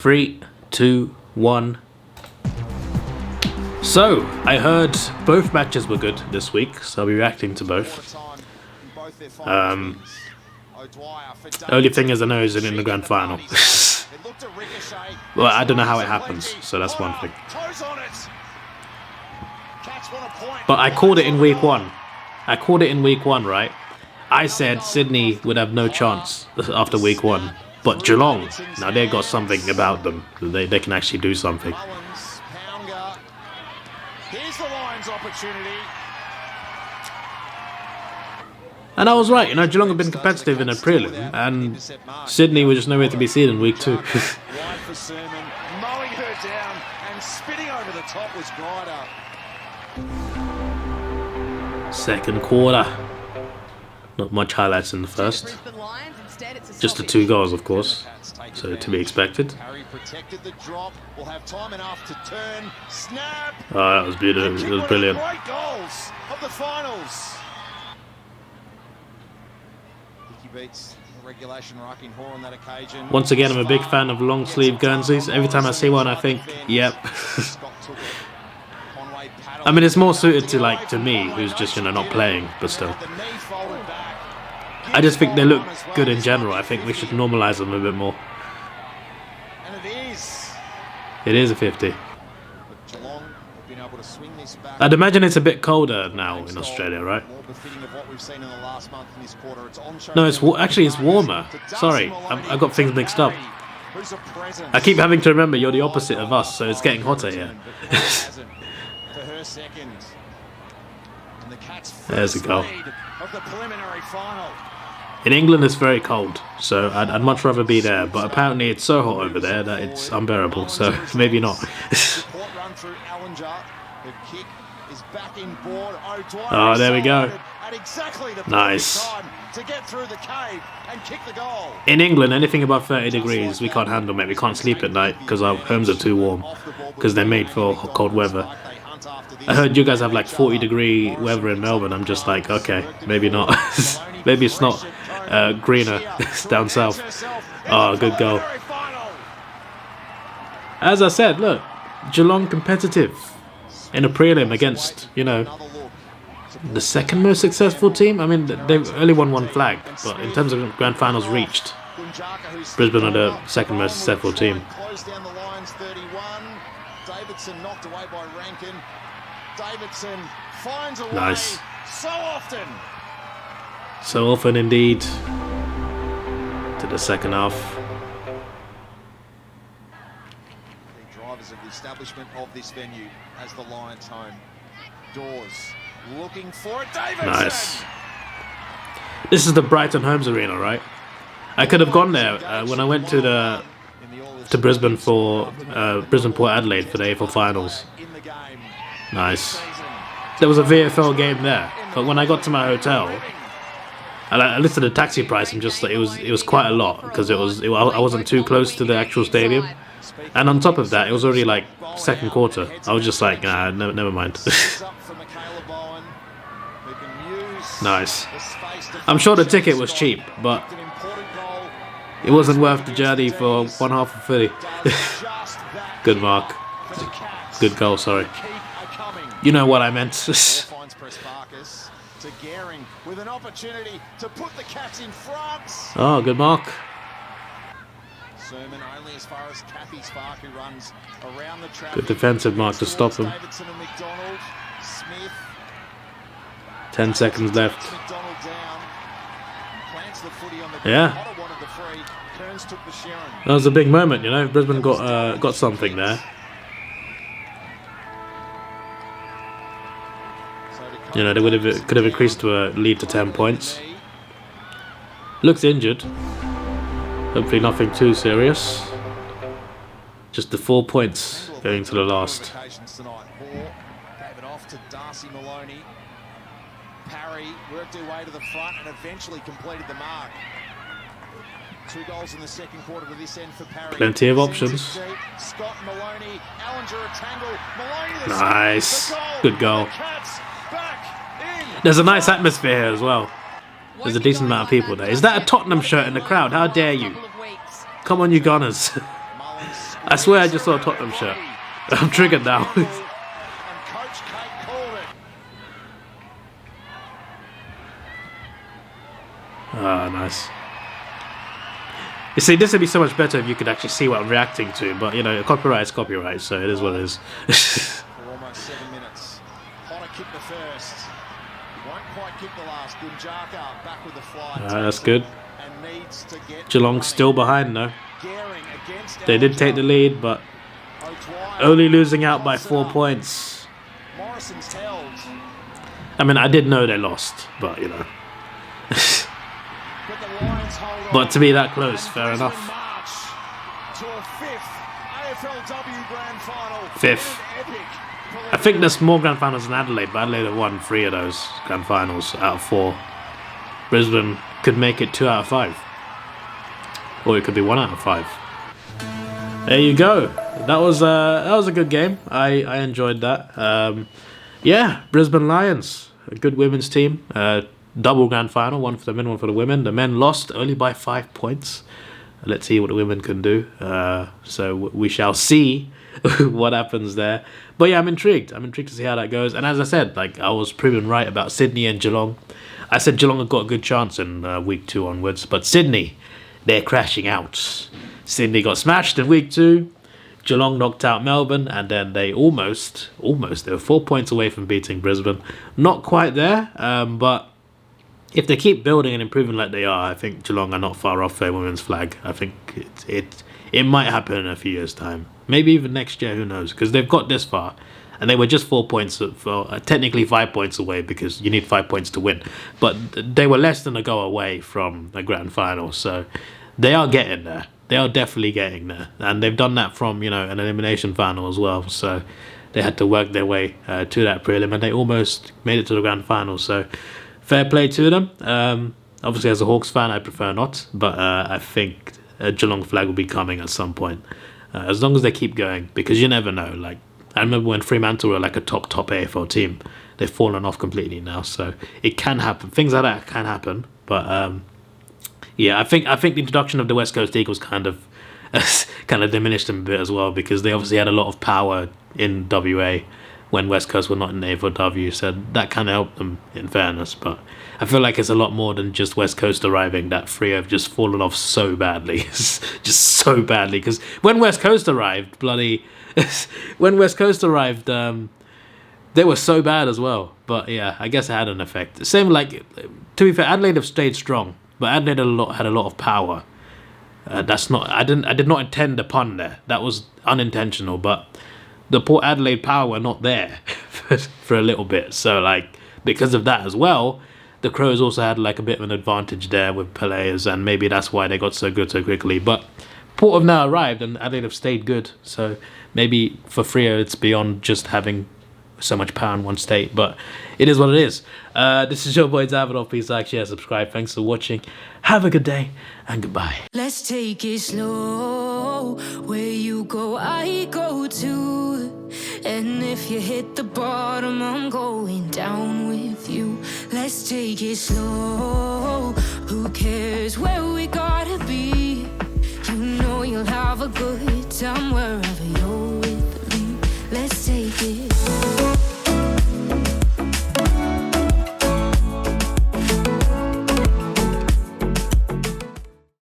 3, 2, 1. So, I heard both matches were good this week, so I'll be reacting to both. The only thing is I know is in the grand final. Well, I don't know how it happens, so that's one thing. But I called it in week one. Right? I said Sydney would have no chance after week one. But Geelong, now they got something about them. They can actually do something. Here's the Lions' opportunity. And I was right, you know, Geelong have been competitive in a prelim, and Sydney was just nowhere to be seen in week 2. Wide for Sermon, mowing her down and spitting over the top was Grider. Second quarter. Not much highlights in the first. Just the 2 goals, of course. So to be expected. Oh, that was beautiful. It was brilliant. Once again, I'm a big fan of long sleeve Guernseys. Every time I see one, I think, yep. I mean, it's more suited to me, who's just, you know, not playing, but still. I just think they look good in general. I think we should normalise them a bit more. It is a 50. I'd imagine it's a bit colder now in Australia, right? No, it's warmer. Sorry, I got things mixed up. I keep having to remember you're the opposite of us, so it's getting hotter here. There's a goal. In England it's very cold, so I'd much rather be there, but apparently it's so hot over there that it's unbearable, so maybe not. Oh, there we go. Nice. In England, anything above 30 degrees we can't handle, mate. We can't sleep at night because our homes are too warm, because they're made for cold weather. I heard you guys have like 40-degree weather in Melbourne. I'm just like, okay, maybe not. Maybe it's not greener down south. Oh, good goal. As I said, look, Geelong competitive in a prelim against, you know, the second most successful team. I mean, they've only won 1 flag, but in terms of grand finals reached, Brisbane are the second most successful team. Nice. So often indeed. To the second half. The drivers of the establishment of this venue as the Lions home. Doors looking for it. Davidson. Nice. This is the Brighton Homes Arena, right? I could have gone there when I went to Brisbane for Brisbane Port Adelaide for the AFL finals. Nice. There was a VFL game there, but when I got to my hotel, I listed the taxi price and just it was quite a lot because I wasn't too close to the actual stadium, and on top of that, it was already like second quarter. I was just like, nah, never mind. Nice. I'm sure the ticket was cheap, but it wasn't worth the journey for 1/2 of 30. Good mark. Good goal, sorry. You know what I meant. Oh, good mark. Good defensive mark to stop him. 10 seconds left. Yeah. That was a big moment, you know. Brisbane got something there. You know, they could have increased to a lead to 10 points. Looks injured. Hopefully nothing too serious. Just the 4 points going to the last. Davidoff to Maloney. Parry worked her way to the front and eventually completed the mark. 2 goals in the second quarter to this end for Parry. Plenty of options. Scott Maloney, Ellinger a tangle. Maloney nice. Good goal. There's a nice atmosphere here as well. There's a decent amount of people there. Is that a Tottenham shirt in the crowd? How dare you? Come on, you Gunners. I swear I just saw a Tottenham shirt. I'm triggered now. And Coach Kate called it. Ah, nice. You see, this would be so much better if you could actually see what I'm reacting to, but you know, copyright is copyright, so it is what it is. For almost 7 minutes. Potter kicked the first. Won't quite kick the last. Gunjaka back with the fly. That's good. And needs to get Geelong still behind though. Gearing against They did take the lead, but only losing out by 4 points. Morrison's held. I mean, I did know they lost, but you know. But the Lions hold on. But to be that close, fair enough. March to a fifth AFLW grand final. Fifth. I think there's more grand finals than Adelaide, but Adelaide have won 3 of those grand finals out of 4. Brisbane could make it 2 out of 5. Or it could be 1 out of 5. There you go. That was a good game. I enjoyed that. Yeah, Brisbane Lions, a good women's team. Double grand final, one for the men, one for the women. The men lost only by 5 points. Let's see what the women can do. So we shall see what happens there. But yeah, I'm intrigued. I'm intrigued to see how that goes. And as I said, like I was proven right about Sydney and Geelong. I said Geelong had got a good chance in week 2 onwards, but Sydney, they're crashing out. Sydney got smashed in week 2. Geelong knocked out Melbourne, and then they almost, they were 4 points away from beating Brisbane. Not quite there, but if they keep building and improving like they are, I think Geelong are not far off their women's flag. I think it might happen in a few years' time. Maybe even next year, who knows? Because they've got this far. And they were just 4 points, technically 5 points away because you need 5 points to win. But they were less than a go away from a grand final. So they are getting there. They are definitely getting there. And they've done that from, you know, an elimination final as well. So they had to work their way to that prelim. And they almost made it to the grand final. So fair play to them. Obviously, as a Hawks fan, I prefer not. But I think a Geelong flag will be coming at some point. As long as they keep going. Because you never know. Like, I remember when Fremantle were like a top AFL team. They've fallen off completely now, so it can happen. Things like that can happen, but yeah, I think the introduction of the West Coast Eagles kind of diminished them a bit as well because they obviously had a lot of power in WA when West Coast were not in AFLW, so that kind of helped them in fairness. But I feel like it's a lot more than just West Coast arriving. That Freo have just fallen off so badly, just so badly. Because when West Coast arrived, when West Coast arrived, they were so bad as well. But yeah, I guess it had an effect. Same like, to be fair, Adelaide have stayed strong, but Adelaide had a lot of power. That's not. I did not intend a pun there. That was unintentional. But the Port Adelaide power were not there for a little bit. So like because of that as well, the Crows also had like a bit of an advantage there with players, and maybe that's why they got so good so quickly. But Port have now arrived, and Adelaide have stayed good. So maybe for Freo it's beyond just having so much power in one state, but it is what it is. This is your boy Davidoff. Please like, share, subscribe. Thanks for watching. Have a good day and goodbye. Let's take it slow. Where you go, I go too. And if you hit the bottom, I'm going down with you. Let's take it slow. Who cares where we gotta be? You know you'll have a good time wherever